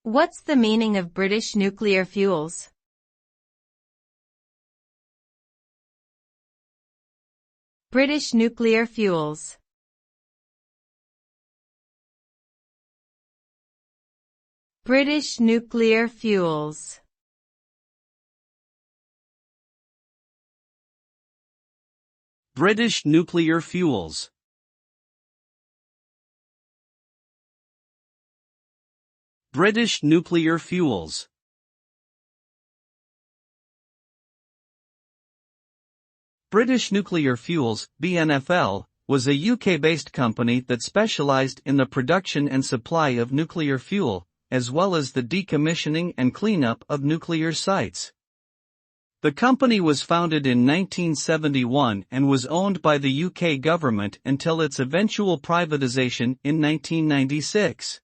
What's the meaning of British nuclear fuels? British nuclear fuels. British nuclear fuels. British nuclear fuels. British nuclear fuels. British Nuclear Fuels, BNFL, was a UK-based company that specialised in the production and supply of nuclear fuel, as well as the decommissioning and cleanup of nuclear sites. The company was founded in 1971 and was owned by the UK government until its eventual privatisation in 1996.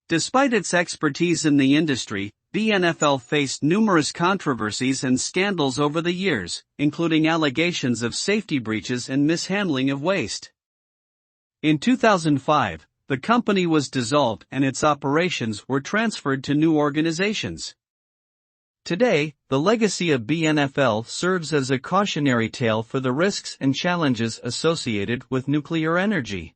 Despite its expertise in the industry, BNFL faced numerous controversies and scandals over the years, including allegations of safety breaches and mishandling of waste. In 2005, the company was dissolved and its operations were transferred to new organizations. Today, the legacy of BNFL serves as a cautionary tale for the risks and challenges associated with nuclear energy.